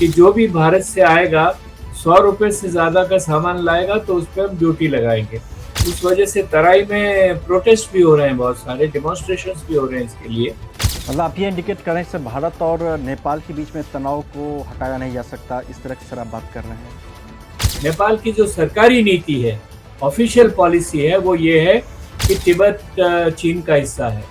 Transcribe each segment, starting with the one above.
कि जो भी भारत से आएगा 100 रुपए से ज़्यादा का सामान लाएगा तो उस पर हम ड्यूटी लगाएंगे। उस वजह से तराई में प्रोटेस्ट भी हो रहे हैं, बहुत सारे डेमोन्स्ट्रेशंस भी हो रहे हैं इसके लिए। मतलब आप ये इंडिकेट कर रहे हैं सर, भारत और नेपाल के बीच में तनाव को हटाया नहीं जा सकता, इस तरह की सर आप बात कर रहे हैं? नेपाल की जो सरकारी नीति है, ऑफिशियल पॉलिसी है, वो ये है कि तिब्बत चीन का हिस्सा है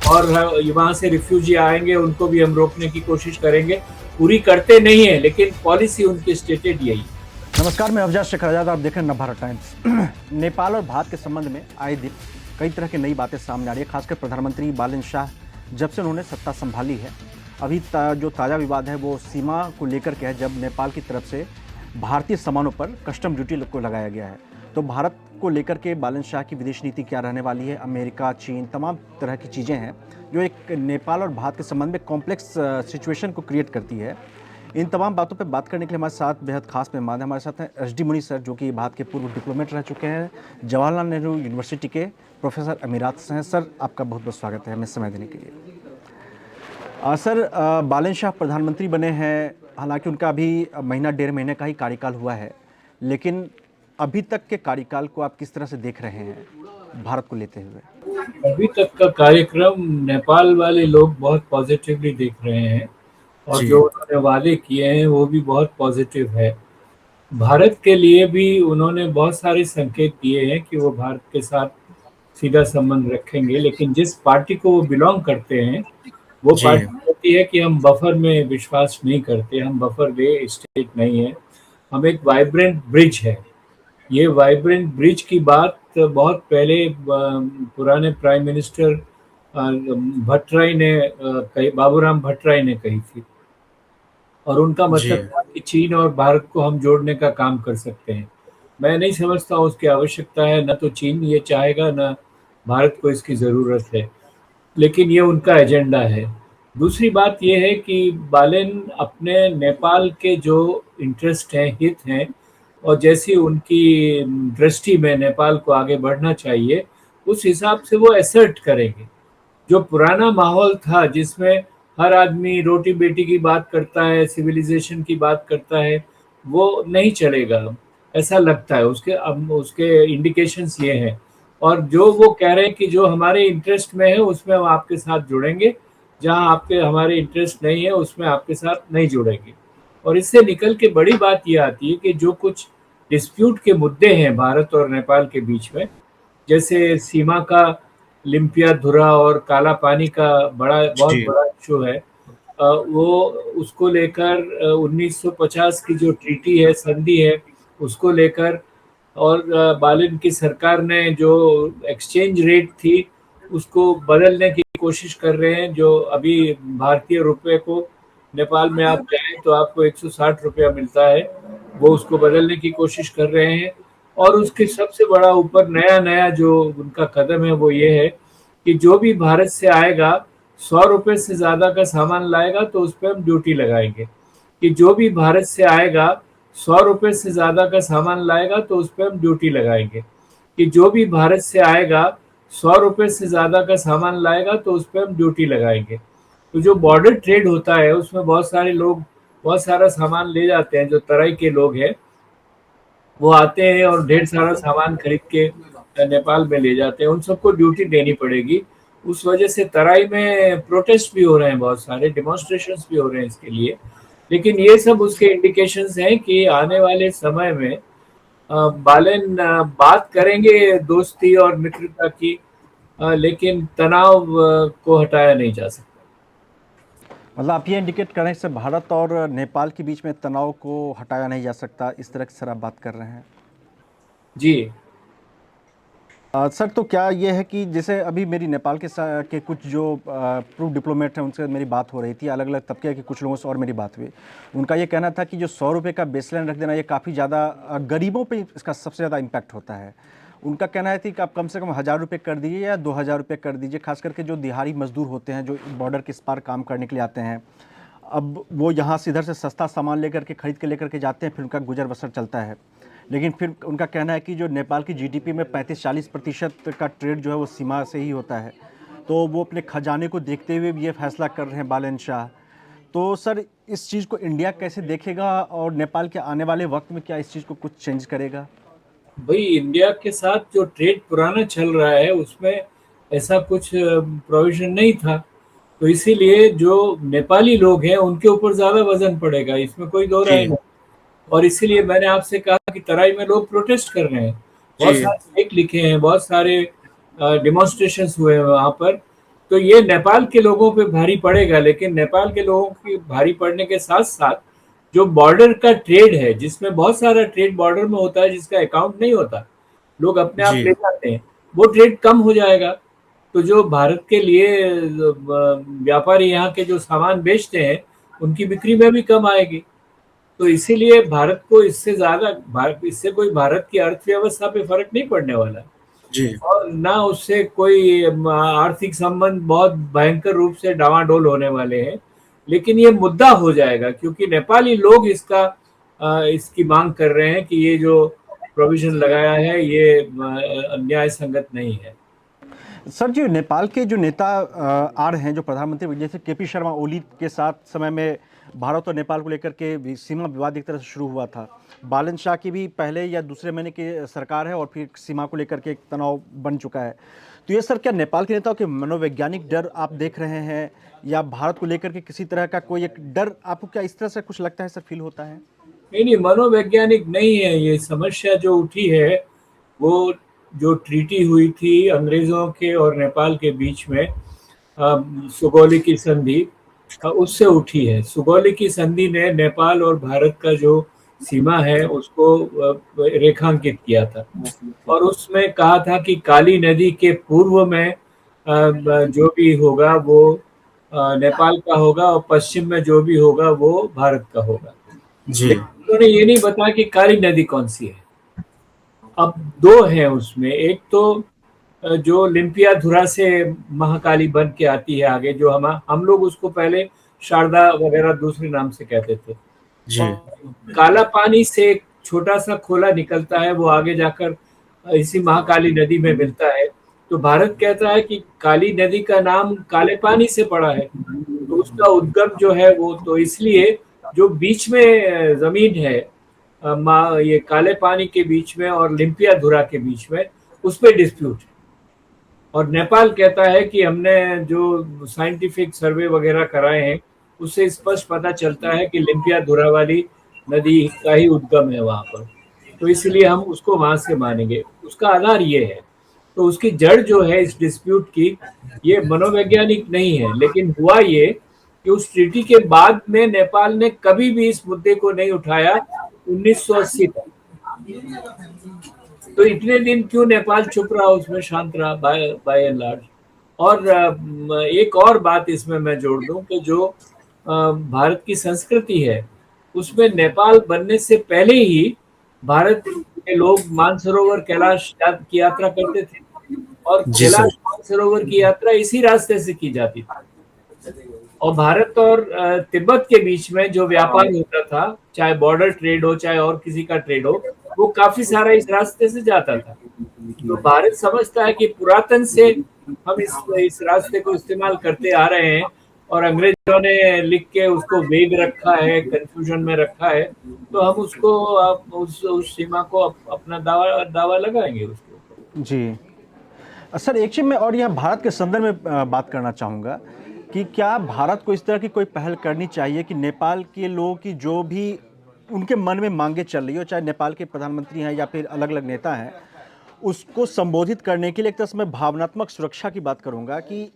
और वहाँ से रिफ्यूजी आएंगे उनको भी हम रोकने की कोशिश करेंगे। पूरी करते नहीं है लेकिन पॉलिसी उनकी स्टेटेड यही। नमस्कार, मैं अफजल शेखर आजाद, आप देख रहे हैं नवभारत टाइम्स। नेपाल और भारत के संबंध में आए दिन कई तरह की नई बातें सामने आ रही है, खासकर प्रधानमंत्री बालन शाह जब से उन्होंने सत्ता संभाली है। अभी जो ताज़ा विवाद है वो सीमा को लेकर के है, जब नेपाल की तरफ से भारतीय सामानों पर कस्टम ड्यूटी को लगाया गया है। तो भारत को लेकर के बालन शाह की विदेश नीति क्या रहने वाली है, अमेरिका, चीन, तमाम तरह की चीज़ें हैं जो एक नेपाल और भारत के संबंध में कॉम्प्लेक्स सिचुएशन को क्रिएट करती है। इन तमाम बातों पे बात करने के लिए हमारे साथ बेहद खास मेहमान हैं। हमारे साथ हैं एस.डी. मुनी सर, जो कि भारत के पूर्व डिप्लोमेट रह चुके हैं, जवाहरलाल नेहरू यूनिवर्सिटी के प्रोफेसर अमीरात से हैं। सर, आपका बहुत बहुत स्वागत है हमें समय देने के लिए। सर, बालन शाह प्रधानमंत्री बने हैं, हालांकि उनका अभी महीना डेढ़ महीने का ही कार्यकाल हुआ है, लेकिन अभी तक के कार्यकाल को आप किस तरह से देख रहे हैं भारत को लेते हुए? अभी तक का कार्यक्रम नेपाल वाले लोग बहुत पॉजिटिवली देख रहे हैं और जो उन्होंने वादे किए हैं वो भी बहुत पॉजिटिव है। भारत के लिए भी उन्होंने बहुत सारे संकेत दिए हैं कि वो भारत के साथ सीधा संबंध रखेंगे, लेकिन जिस पार्टी को वो बिलोंग करते हैं वो पार्टी कहती है कि हम बफर में विश्वास नहीं करते, हम बफर वे स्टेट नहीं है, हम एक वाइब्रेंट ब्रिज है। ये वाइब्रेंट ब्रिज की बात बहुत पहले पुराने प्राइम मिनिस्टर भट्टराई ने कही, बाबूराम भट्टराई ने कही थी और उनका मतलब था कि चीन और भारत को हम जोड़ने का काम कर सकते हैं। मैं नहीं समझता हूँ उसकी आवश्यकता है, न तो चीन ये चाहेगा न भारत को इसकी ज़रूरत है, लेकिन ये उनका एजेंडा है। दूसरी बात ये है कि बालन अपने नेपाल के जो इंटरेस्ट हैं, हित हैं और जैसी उनकी दृष्टि में नेपाल को आगे बढ़ना चाहिए उस हिसाब से वो एसर्ट करेंगे। जो पुराना माहौल था जिसमें हर आदमी रोटी बेटी की बात करता है, सिविलाइजेशन की बात करता है, वो नहीं चलेगा ऐसा लगता है। उसके अब उसके इंडिकेशंस ये हैं और जो वो कह रहे हैं कि जो हमारे इंटरेस्ट में है उसमें हम आपके साथ जुड़ेंगे, जहां आपके हमारे इंटरेस्ट नहीं है उसमें आपके साथ नहीं जुड़ेंगे। और इससे निकल के बड़ी बात ये आती है कि जो कुछ डिस्प्यूट के मुद्दे हैं भारत और नेपाल के बीच में, जैसे सीमा का लिम्पिया-धुरा और काला पानी का बहुत बड़ा इशू है, वो उसको लेकर 1950 की जो ट्रीटी है, संधि है, उसको लेकर और बालन की सरकार ने जो एक्सचेंज रेट थी उसको बदलने की कोशिश कर रहे हैं। जो अभी भारतीय रुपए को नेपाल में आप जाएं तो आपको 160 रुपया मिलता है, वो उसको बदलने की कोशिश कर रहे हैं। और उसके सबसे बड़ा ऊपर नया जो उनका कदम है वो ये है कि जो भी भारत से आएगा 100 रुपए से ज़्यादा का सामान लाएगा तो उस पर हम ड्यूटी लगाएंगे। कि जो भी भारत से आएगा 100 रुपए से ज़्यादा का सामान लाएगा तो उस पर हम ड्यूटी लगाएंगे। कि जो भी भारत से आएगा 100 रुपए से ज़्यादा का सामान लाएगा तो उस पर हम ड्यूटी लगाएंगे। तो जो बॉर्डर ट्रेड होता है उसमें बहुत सारे लोग बहुत सारा सामान ले जाते हैं, जो तराई के लोग हैं वो आते हैं और ढेर सारा सामान खरीद के नेपाल में ले जाते हैं, उन सबको ड्यूटी देनी पड़ेगी। उस वजह से तराई में प्रोटेस्ट भी हो रहे हैं, बहुत सारे डेमोन्स्ट्रेशंस भी हो रहे हैं इसके लिए। लेकिन ये सब उसके इंडिकेशंस हैं कि आने वाले समय में बालन बात करेंगे दोस्ती और मित्रता की, लेकिन तनाव को हटाया नहीं जा सकता। मतलब आप ये इंडिकेट कर रहे हैं सर, भारत और नेपाल के बीच में तनाव को हटाया नहीं जा सकता, इस तरह की सर आप बात कर रहे हैं? जी सर, तो क्या ये है कि जैसे अभी मेरी नेपाल के कुछ जो प्रूव डिप्लोमेट हैं उनसे मेरी बात हो रही थी, अलग अलग तबके के कुछ लोगों से और मेरी बात हुई। उनका ये कहना था कि जो 100 रुपये का बेसलाइन रख देना ये काफ़ी ज़्यादा गरीबों पे इसका सबसे ज़्यादा इम्पैक्ट होता है। उनका कहना है कि आप कम से कम 1000 रुपये कर दीजिए या 2000 रुपये कर दीजिए, खास करके जो दिहाड़ी मजदूर होते हैं जो बॉर्डर के इस पार काम करने के लिए आते हैं। अब वो यहाँ से इधर से सस्ता सामान लेकर के खरीद के लेकर के जाते हैं, फिर उनका गुजर बसर चलता है। लेकिन फिर उनका कहना है कि जो नेपाल की जीडीपी में 35-40% का ट्रेड जो है वो सीमा से ही होता है, तो वो अपने खजाने को देखते हुए भी ये फैसला कर रहे हैं बालन शाह। तो सर इस चीज़ को इंडिया कैसे देखेगा और नेपाल के आने वाले वक्त में क्या इस चीज़ को कुछ चेंज करेगा? भाई इंडिया के साथ जो ट्रेड पुराना चल रहा है उसमें ऐसा कुछ प्रोविजन नहीं था, तो इसीलिए जो नेपाली लोग हैं उनके ऊपर ज़्यादा वजन पड़ेगा, इसमें कोई दो राय जी नहीं। और इसीलिए मैंने आपसे कहा कि तराई में लोग प्रोटेस्ट कर रहे हैं, बहुत जी सारे लेख लिखे हैं, बहुत सारे डिमॉन्स्ट्रेशंस हुए हैं वहाँ पर। तो ये नेपाल के लोगों पे भारी पड़ेगा, लेकिन नेपाल के लोगों की भारी पड़ने के साथ साथ जो बॉर्डर का ट्रेड है, जिसमें बहुत सारा ट्रेड बॉर्डर में होता है जिसका अकाउंट नहीं होता, लोग अपने आप जी ले जाते हैं, वो ट्रेड कम हो जाएगा। तो जो भारत के लिए व्यापारी यहाँ के जो सामान बेचते हैं उनकी बिक्री में भी कम आएगी। तो इसीलिए भारत को इससे ज्यादा इससे कोई भारत की अर्थव्यवस्था पे फर्क नहीं पड़ने वाला, जी और ना उससे कोई आर्थिक संबंध बहुत भयंकर रूप से डावाडोल होने वाले हैं। लेकिन ये मुद्दा हो जाएगा क्योंकि नेपाली लोग इसकी मांग कर रहे हैं कि ये जो प्रोविजन लगाया है ये अन्याय संगत नहीं है। सर जी, नेपाल के जो नेता आ रहे हैं, जो प्रधानमंत्री जैसे केपी शर्मा ओली के साथ समय में भारत और नेपाल को लेकर के सीमा विवाद एक तरह से शुरू हुआ था। बालन शाह की भी पहले या दूसरे महीने की सरकार है और फिर सीमा को लेकर के एक तनाव बन चुका है। तो ये सर क्या नेपाल के नेताओं के मनोवैज्ञानिक डर आप देख रहे हैं, या भारत को लेकर के किसी तरह का कोई एक डर आपको क्या इस तरह से कुछ लगता है सर, फील होता है? नहीं, मनोवैज्ञानिक नहीं है। ये समस्या जो उठी है वो जो ट्रीटी हुई थी अंग्रेजों के और नेपाल के बीच में, सुगौली की संधि, उससे उठी है। सुगौली की संधि ने नेपाल और भारत का जो सीमा है उसको रेखांकित किया था, और उसमें कहा था कि काली नदी के पूर्व में जो भी होगा वो नेपाल का होगा, और पश्चिम में जो भी होगा वो भारत का होगा। जी लेकिन उन्होंने ये नहीं बताया कि काली नदी कौन सी है। अब दो हैं उसमें, एक तो जो लिम्पियाधुरा से महाकाली बन के आती है आगे, जो हम लोग उसको पहले शारदा वगैरह दूसरे नाम से कहते थे। जी काला पानी से एक छोटा सा खोला निकलता है, वो आगे जाकर इसी महाकाली नदी में मिलता है। तो भारत कहता है कि काली नदी का नाम काले पानी से पड़ा है, तो उसका उद्गम जो है वो, तो इसलिए जो बीच में जमीन है ये काले पानी के बीच में और लिम्पियाधुरा के बीच में, उस पर डिस्प्यूट है। और नेपाल कहता है कि हमने जो साइंटिफिक सर्वे वगैरह कराए हैं उससे स्पष्ट पता चलता है कि लिम्पियाधुरा वाली नदी का ही उद्गम है वहां पर, तो इसलिए हम उसको वहां से मानेंगे। उसका आधार ये है। तो उसकी जड़ जो है इस डिस्प्यूट की, ये मनोवैज्ञानिक नहीं है, लेकिन हुआ ये कि उस ट्रीटी के बाद में नेपाल ने कभी भी इस मुद्दे को नहीं उठाया 1980 तक। तो इतने दिन क्यों नेपाल चुप रहा, उसमें शांत रहा बाय एंड लार्ज। और एक और बात इसमें मैं जोड़ दूं कि जो भारत की संस्कृति है उसमें नेपाल बनने से पहले ही भारत के लोग मानसरोवर कैलाश की यात्रा करते थे, और जी सर। कैलाश मानसरोवर की यात्रा इसी रास्ते से की जाती थी। और भारत और तिब्बत के बीच में जो व्यापार होता था, चाहे बॉर्डर ट्रेड हो चाहे और किसी का ट्रेड हो, वो काफी सारा इस रास्ते से जाता था। तो भारत समझता है कि पुरातन से हम इस रास्ते को इस्तेमाल करते आ रहे हैं, और अंग्रेजों ने लिख के उसको वेग रखा है, कंफ्यूजन में रखा है, तो हम उसको उस सीमा को अपना दावा लगाएंगे उसके ऊपर। जी सर, एक चीज़ मैं और यहाँ भारत के संदर्भ में बात करना चाहूँगा कि क्या भारत को इस तरह की कोई पहल करनी चाहिए कि नेपाल के लोगों की जो भी उनके मन में मांगे चल रही हो, चाहे नेपाल के प्रधानमंत्री हैं या फिर अलग अलग नेता हैं, उसको संबोधित करने के लिए एक तरह से मैं भावनात्मक सुरक्षा की बात करूंगा कि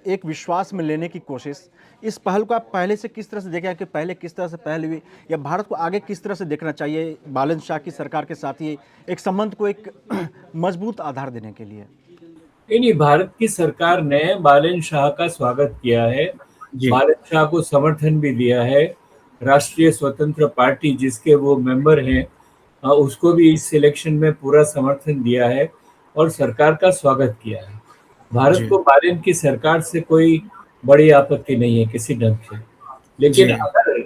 एक विश्वास में लेने की कोशिश, इस पहल को आप पहले से किस तरह से देखें कि पहले किस तरह से पहल हुई, या भारत को आगे किस तरह से देखना चाहिए बालन शाह की सरकार के साथ ही एक संबंध को एक मजबूत आधार देने के लिए? नहीं, भारत की सरकार ने बालन शाह का स्वागत किया है, बालन शाह को समर्थन भी दिया है। राष्ट्रीय स्वतंत्र पार्टी जिसके वो मेंबर हैं उसको भी इस इलेक्शन में पूरा समर्थन दिया है और सरकार का स्वागत किया है। भारत को बालन की सरकार से कोई बड़ी आपत्ति नहीं है किसी ढंग से, लेकिन अगर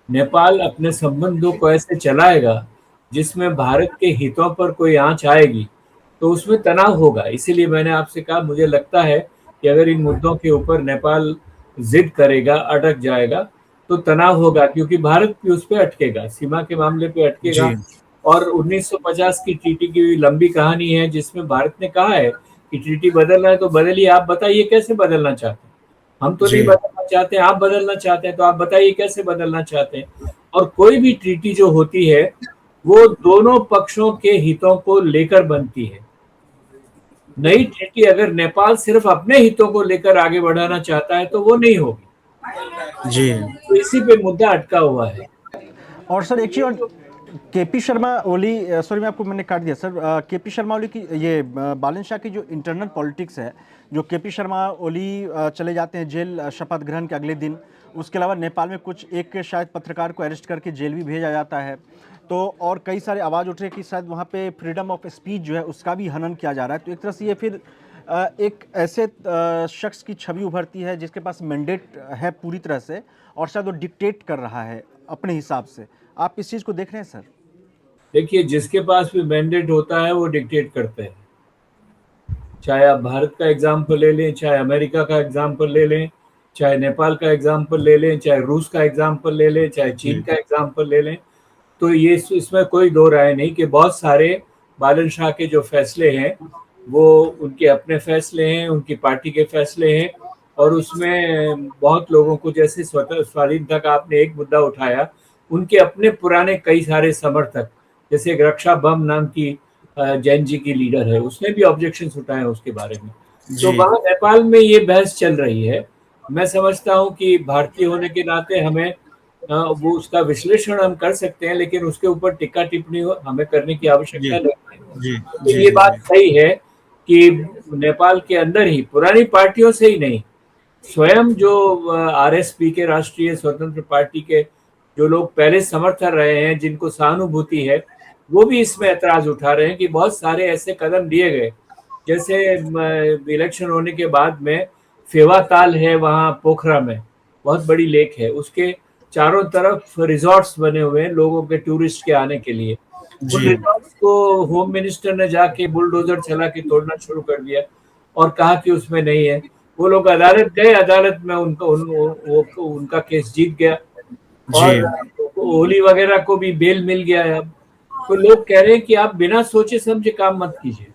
नेपाल अपने संबंधों को ऐसे चलाएगा जिसमें भारत के हितों पर कोई आंच आएगी तो उसमें तनाव होगा। इसीलिए मैंने आपसे कहा, मुझे लगता है कि अगर इन मुद्दों के ऊपर नेपाल जिद करेगा, अटक जाएगा, तो तनाव होगा, क्योंकि भारत भी उस पर अटकेगा, सीमा के मामले पे अटकेगा। और 1950 की ट्रीटी की लंबी कहानी है, जिसमें भारत ने कहा है कि ट्रीटी बदलना है तो बदलिए। आप बताइए कैसे बदलना चाहते हैं? हम तो नहीं बदलना चाहते, आप बदलना चाहते हैं, तो आप बताइए कैसे बदलना चाहते हैं? और कोई भी ट्रीटी जो होती है वो दोनों पक्षों के हितों को लेकर बनती है। नई ट्रीटी अगर नेपाल सिर्फ अपने हितों को लेकर आगे बढ़ाना चाहता है तो वो नहीं होगी। जी। तो इसी पे मुद्दा अटका हुआ है। और सर एक चीज और, केपी शर्मा ओली, सॉरी मैं आपको मैंने काट दिया सर, केपी शर्मा ओली की ये बालन शाह की जो इंटरनल पॉलिटिक्स है, जो केपी शर्मा ओली चले जाते हैं जेल शपथ ग्रहण के अगले दिन, उसके अलावा नेपाल में कुछ एक शायद पत्रकार को अरेस्ट करके जेल भी भेजा जाता है, तो और कई सारे आवाज़ उठ रहे हैं कि शायद वहाँ पे फ्रीडम ऑफ स्पीच जो है उसका भी हनन किया जा रहा है। तो एक तरह से ये फिर एक ऐसे शख्स की छवि उभरती है जिसके पास मैंडेट है पूरी तरह से, और शायद वो डिक्टेट कर रहा है अपने हिसाब से। आप इस चीज़ को देख रहे हैं सर? देखिए, जिसके पास भी मैंडेट होता है वो डिक्टेट करते हैं। चाहे आप भारत का एग्जाम्पल ले लें, चाहे अमेरिका का एग्जाम्पल ले लें, चाहे नेपाल का एग्जाम्पल ले लें, चाहे रूस का एग्जाम्पल ले लें, चाहे चीन का एग्जाम्पल ले लें, तो ये इसमें कोई दो राय नहीं कि बहुत सारे बालन शाह के जो फैसले हैं वो उनके अपने फैसले हैं, उनकी पार्टी के फैसले हैं। और उसमें बहुत लोगों को, जैसे स्वाधीनता का आपने एक मुद्दा उठाया, उनके अपने पुराने कई सारे समर्थक, जैसे एक रक्षा बम नाम की जैन जी की लीडर है, उसने भी ऑब्जेक्शंस उठाए उसके बारे में। तो वहाँ नेपाल में ये बहस चल रही है। मैं समझता हूँ कि भारतीय होने के नाते हमें वो उसका विश्लेषण हम कर सकते हैं, लेकिन उसके ऊपर टिक्का टिप्पणी हमें करने की आवश्यकता नहीं है। तो ये बात सही है कि नेपाल के अंदर ही पुरानी पार्टियों से ही नहीं, स्वयं जो आरएसपी के, राष्ट्रीय स्वतंत्र पार्टी के जो लोग पहले समर्थन रहे हैं, जिनको सहानुभूति है, वो भी इसमें ऐतराज उठा रहे हैं कि बहुत सारे ऐसे कदम लिए गए। जैसे इलेक्शन होने के बाद में फेवा ताल है वहाँ पोखरा में, बहुत बड़ी लेक है, उसके चारों तरफ रिजॉर्ट्स बने हुए हैं लोगों के, टूरिस्ट के आने के लिए। उन रिजॉर्ट्स को होम मिनिस्टर ने जाके बुलडोजर चला के तोड़ना शुरू कर दिया और कहा कि उसमें नहीं है। वो लोग अदालत गए, अदालत में उनका केस जीत गया और ओली वगैरह को भी बेल मिल गया है। अब तो लोग कह रहे हैं कि आप बिना सोचे समझे काम मत कीजिए।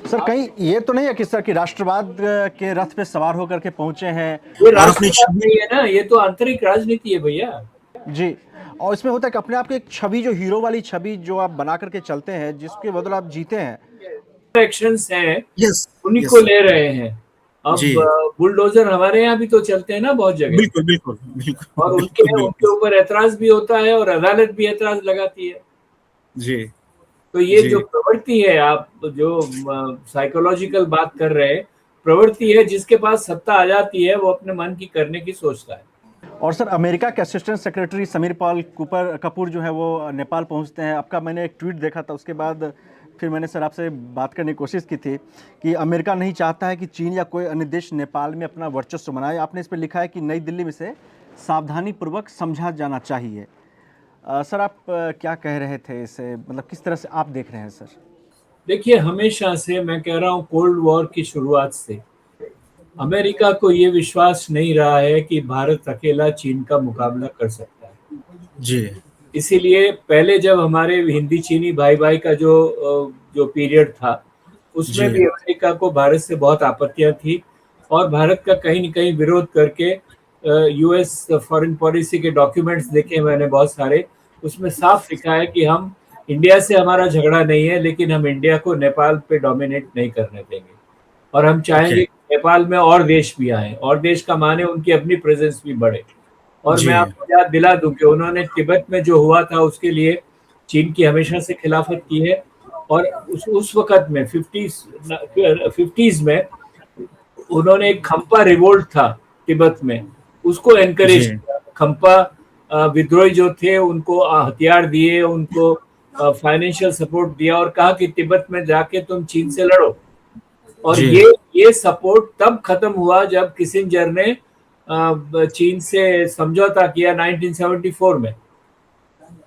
सर कहीं ये तो नहीं है कि सर कि राष्ट्रवाद के रथ पे सवार होकर के पहुंचे हैं? ये राष्ट्रवाद नहीं है ना, ये तो आंतरिक राजनीति है भैया जी। और इसमें होता है कि अपने आप की एक छवि, जो हीरो वाली छवि जो आप बना करके चलते हैं, जिसके बदले आप जीते हैं, एक्शंस हैं, उन्हीं को ले रहे हैं। अब बुलडोजर हमारे यहाँ भी तो चलते हैं ना बहुत जगह। बिल्कुल। और उनके ऊपर ऐतराज भी होता है और अदालत भी ऐतराज लगाती है। जी। तो ये जो प्रवृत्ति है, आप जो साइकोलॉजिकल बात कर रहे हैं, प्रवृत्ति है, जिसके पास सत्ता आ जाती है वो अपने मन की करने की सोचता है। और सर अमेरिका के असिस्टेंट सेक्रेटरी समीर पाल कपूर जो है वो नेपाल पहुंचते हैं। आपका मैंने एक ट्वीट देखा था, उसके बाद फिर मैंने सर आपसे बात करने की कोशिश की थी कि अमेरिका नहीं चाहता है कि चीन या कोई अन्य देश नेपाल में अपना वर्चस्व बनाए। आपने इस पर लिखा है कि नई दिल्ली में से सावधानीपूर्वक समझा जाना चाहिए। सर आप क्या कह रहे थे इसे, मतलब किस तरह से आप देख रहे हैं सर? देखिए, हमेशा से मैं कह रहा हूँ, कोल्ड वॉर की शुरुआत से अमेरिका को ये विश्वास नहीं रहा है कि भारत अकेला चीन का मुकाबला कर सकता है। जी। इसीलिए पहले जब हमारे हिंदी चीनी भाई भाई का जो पीरियड था, उसमें भी अमेरिका को भारत से बहुत आपत्तियां थी और भारत का कहीं न कहीं विरोध करके यूएस फॉरेन पॉलिसी के डॉक्यूमेंट्स देखे मैंने बहुत सारे, उसमें साफ लिखा है कि हम इंडिया से हमारा झगड़ा नहीं है, लेकिन हम इंडिया को नेपाल पे डोमिनेट नहीं करने देंगे और हम चाहेंगे कि नेपाल में और देश भी आए, और देश का माने उनकी अपनी प्रेजेंस भी बढ़े। और मैं आपको याद दिला दूं कि उन्होंने तिब्बत में जो हुआ था उसके लिए चीन की हमेशा से खिलाफत की है और उस वक्त में 50s में उन्होंने एक खम्पा रिवोल्ट था तिब्बत में, उसको एनकरेज किया। खम्पा विद्रोही जो थे उनको हथियार दिए, उनको फाइनेंशियल सपोर्ट दिया और कहा कि तिब्बत में जाके तुम चीन से लड़ो। और ये सपोर्ट तब खत्म हुआ जब किसिंजर ने चीन से समझौता किया 1974 में,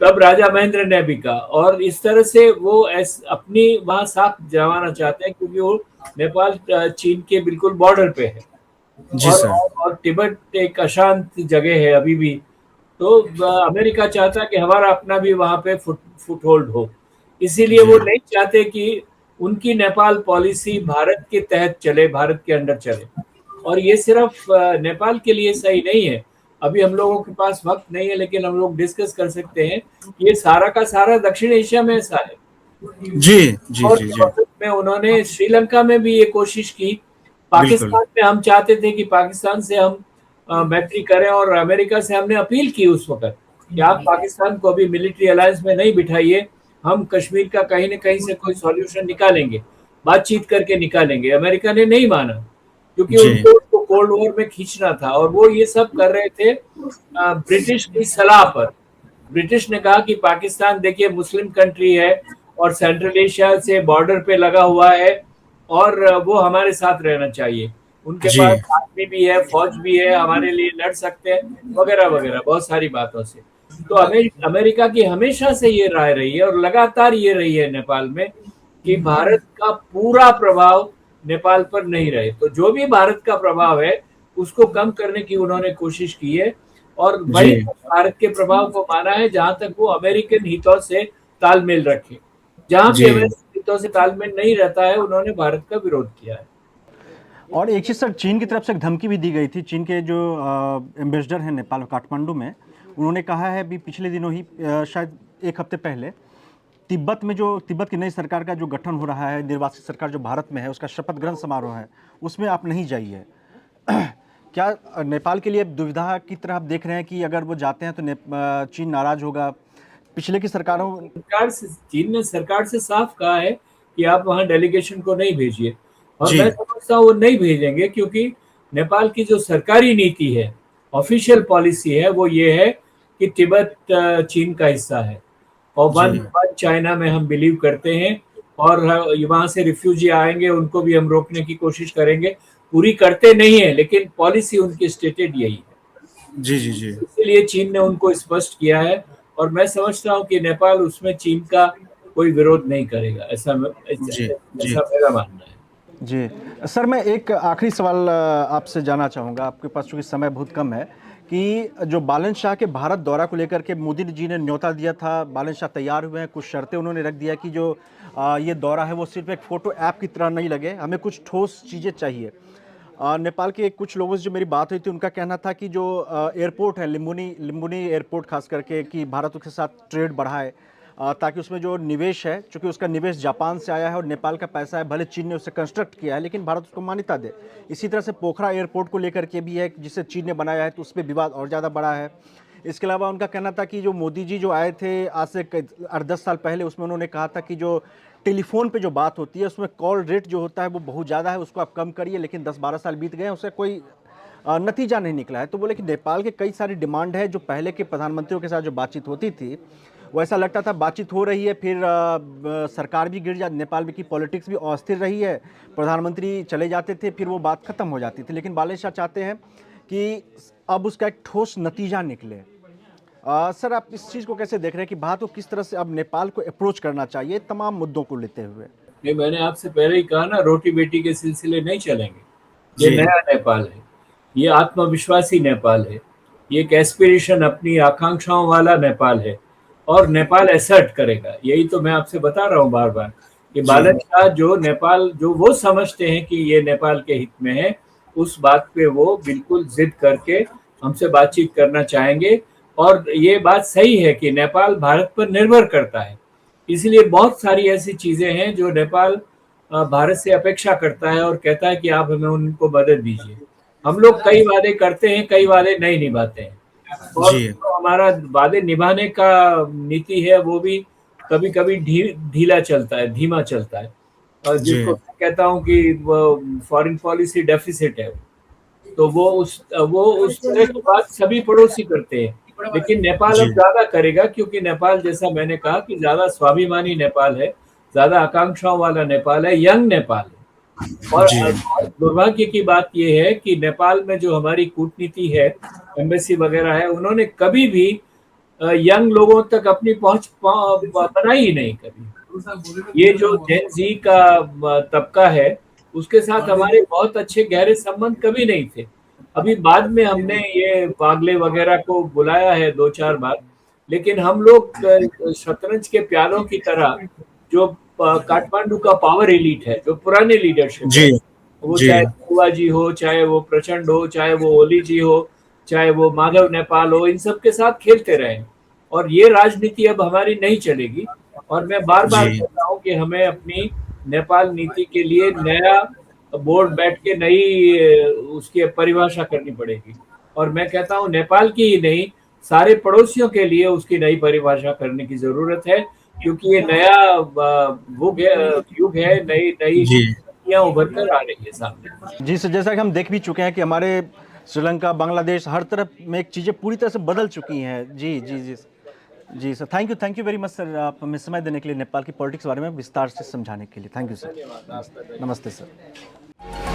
तब राजा महेंद्र ने भी कहा। और इस तरह से वो अपनी वहां साख जमाना चाहते हैं, क्योंकि वो नेपाल चीन के बिल्कुल बॉर्डर पे है। जी और सर। और तिब्बत एक अशांत जगह है अभी भी। तो अमेरिका चाहता है कि हमारा अपना भी वहाँ पे फुट होल्ड हो। इसीलिए जी वो नहीं चाहते कि उनकी नेपाल पॉलिसी भारत के तहत चले, भारत के अंडर चले। और ये सिर्फ नेपाल के लिए सही नहीं है। अभी हम लोगों के पास वक्त नहीं है, लेकिन हम लोग डिस्कस कर सकते हैं। ये सारा का सारा दक्षिण एशिया में ऐसा है। जी जी और जी के जी वक्त में उन्होंने श्रीलंका में भी ये कोशिश की। बिल्कुल। पाकिस्तान में हम चाहते थे कि पाकिस्तान से हम मैत्री करें, और अमेरिका से हमने अपील की उस वक्त कि आप पाकिस्तान को अभी मिलिट्री अलायंस में नहीं बिठाइए, हम कश्मीर का कहीं न कहीं से कोई सॉल्यूशन निकालेंगे, बातचीत करके निकालेंगे। अमेरिका ने नहीं माना, क्योंकि जी उनको उसको कोल्ड वॉर में खींचना था, और वो ये सब कर रहे थे ब्रिटिश की सलाह पर। ब्रिटिश ने कहा कि पाकिस्तान देखिए मुस्लिम कंट्री है और सेंट्रल एशिया से बॉर्डर पे लगा हुआ है, और वो हमारे साथ रहना चाहिए। उनके जी पास आर्मी भी है, फौज भी है, हमारे लिए लड़ सकते हैं, वगैरह वगैरह बहुत सारी बातों से। तो अमेरिका की हमेशा से ये राय रही है, और लगातार ये रही है नेपाल में, कि भारत का पूरा प्रभाव नेपाल पर नहीं रहे। तो जो भी भारत का प्रभाव है उसको कम करने की उन्होंने कोशिश की है, और जी वही भारत के प्रभाव को माना है जहां तक वो अमेरिकन हितों से तालमेल रखे। जहां भी जी अमेरिकन हितों से तालमेल नहीं रहता है, उन्होंने भारत का विरोध किया है। और एक चीज़ सर, चीन की तरफ से एक धमकी भी दी गई थी। चीन के जो एम्बेसडर हैं नेपाल काठमांडू में, उन्होंने कहा है अभी पिछले दिनों ही, शायद एक हफ्ते पहले, तिब्बत में जो तिब्बत की नई सरकार का जो गठन हो रहा है, निर्वासित सरकार जो भारत में है, उसका शपथ ग्रहण समारोह है, उसमें आप नहीं जाइए। क्या नेपाल के लिए दुविधा की तरह आप देख रहे हैं कि अगर वो जाते हैं तो चीन नाराज होगा? पिछले की सरकारों चीन ने सरकार से साफ कहा है कि आप वहां डेलीगेशन को नहीं भेजिए, और जी मैं समझता हूँ वो नहीं भेजेंगे, क्योंकि नेपाल की जो सरकारी नीति है, ऑफिशियल पॉलिसी है, वो ये है कि तिब्बत चीन का हिस्सा है, और जी वन वन चाइना में हम बिलीव करते हैं। और वहां से रिफ्यूजी आएंगे उनको भी हम रोकने की कोशिश करेंगे। पूरी करते नहीं है, लेकिन पॉलिसी उनकी स्टेटेड यही है। जी जी जी इसलिए चीन ने उनको स्पष्ट किया है, और मैं समझता हूँ कि नेपाल उसमें चीन का कोई विरोध नहीं करेगा, ऐसा जी जी ऐसा मेरा मानना है। जी सर, मैं एक आखिरी सवाल आपसे जानना चाहूँगा, आपके पास चूँकि समय बहुत कम है, कि जो बालन शाह के भारत दौरा को लेकर के मोदी जी ने न्योता दिया था, बालन शाह तैयार हुए हैं, कुछ शर्तें उन्होंने रख दिया कि जो ये दौरा है वो सिर्फ एक फ़ोटो ऐप की तरह नहीं लगे, हमें कुछ ठोस चीज़ें चाहिए। नेपाल के कुछ लोगों से जो मेरी बात हुई थी, उनका कहना था कि जो एयरपोर्ट है, लिम्बुनी एयरपोर्ट खास करके, कि भारत उसके साथ ट्रेड बढ़ाए, ताकि उसमें जो निवेश है, चूँकि उसका निवेश जापान से आया है और नेपाल का पैसा है, भले चीन ने उसे कंस्ट्रक्ट किया है, लेकिन भारत उसको मान्यता दे। इसी तरह से पोखरा एयरपोर्ट को लेकर के भी है, जिसे चीन ने बनाया है, तो उस पर विवाद और ज़्यादा बड़ा है। इसके अलावा उनका कहना था कि जो मोदी जी जो आए थे आज से 8-10 साल पहले, उसमें उन्होंने कहा था कि जो टेलीफोन पे जो बात होती है, उसमें कॉल रेट जो होता है वो बहुत ज़्यादा है, उसको आप कम करिए, लेकिन 10-12 साल बीत गए हैं, उससे कोई नतीजा नहीं निकला है। तो बोले कि नेपाल के कई सारी डिमांड है, जो पहले के प्रधानमंत्रियों के साथ जो बातचीत होती थी, वो ऐसा लगता था बातचीत हो रही है, फिर सरकार भी गिर जाती, नेपाल में की पॉलिटिक्स भी अस्थिर रही है, प्रधानमंत्री चले जाते थे, फिर वो बात खत्म हो जाती थी। लेकिन बालन शाह चाहते हैं कि अब उसका एक ठोस नतीजा निकले। सर, आप इस चीज़ को कैसे देख रहे हैं कि भारत को किस तरह से अब नेपाल को अप्रोच करना चाहिए तमाम मुद्दों को लेते हुए? ये मैंने आपसे पहले ही कहा ना, रोटी बेटी के सिलसिले नहीं चलेंगे। ये जी नया नेपाल है, ये आत्मविश्वासी नेपाल है, ये एक एस्पिरेशन, अपनी आकांक्षाओं वाला नेपाल है, और नेपाल एसर्ट करेगा। यही तो मैं आपसे बता रहा हूँ बार बार, कि जी बालन शाह जो नेपाल, जो वो समझते हैं कि ये नेपाल के हित में है, उस बात पे वो बिल्कुल जिद करके हमसे बातचीत करना चाहेंगे। और ये बात सही है कि नेपाल भारत पर निर्भर करता है, इसलिए बहुत सारी ऐसी चीजें हैं जो नेपाल भारत से अपेक्षा करता है, और कहता है कि आप हमें उनको मदद दीजिए। हम लोग कई वादे करते हैं, कई वादे नहीं निभाते हैं, और जी जो हमारा वादे निभाने का नीति है वो भी कभी कभी ढीला चलता है, धीमा चलता है, और जी जिसको मैं कहता हूँ कि वो फॉरेन पॉलिसी डेफिसिट है। तो वो उस तरह की बात सभी पड़ोसी करते हैं, लेकिन नेपाल जी अब ज्यादा करेगा, क्योंकि नेपाल, जैसा मैंने कहा, कि ज्यादा स्वाभिमानी नेपाल है, ज्यादा आकांक्षाओं वाला नेपाल है, यंग नेपाल है। और जी दुर्भाग्य की बात यह है कि नेपाल में जो हमारी कूटनीति है, एम्बेसी वगैरह है, उन्होंने कभी भी यंग लोगों तक अपनी पहुंच बनाई ही नहीं कभी। ये जो जेन जी का तबका है, उसके साथ हमारे बहुत अच्छे गहरे संबंध कभी नहीं थे। अभी बाद में हमने ये वागले वगैरह को बुलाया है 2-4 बार, लेकिन हम लोग शतरंज के प्यालों की तरह जो काठमांडू का पावर एलीट है, जो पुराने लीडरशिप है, वो चाहे शिवाजी हो, चाहे वो प्रचंड हो, चाहे वो ओली जी हो, चाहे वो माधव नेपाल हो, इन सब के साथ खेलते रहे। और ये राजनीति अब हमारी नहीं चलेगी। और मैं बार बार कहता हूँ कि हमें अपनी नेपाल नीति के लिए नया बोर्ड बैठ के नई उसकी परिभाषा करनी पड़ेगी। और मैं कहता हूँ नेपाल की ही नहीं, सारे पड़ोसियों के लिए उसकी नई परिभाषा करने की जरूरत है, क्योंकि ये नया युग है, नई नीतियां उभर कर आ रही है सामने। जी सर, जैसा कि हम देख भी चुके हैं कि हमारे श्रीलंका, बांग्लादेश, हर तरफ में एक चीज़ें पूरी तरह से बदल चुकी हैं। जी जी जी जी sir, thank you very much sir, आप हमें समय देने के लिए, नेपाल की पॉलिटिक्स के बारे में विस्तार से समझाने के लिए। Thank you sir. नमस्ते सर।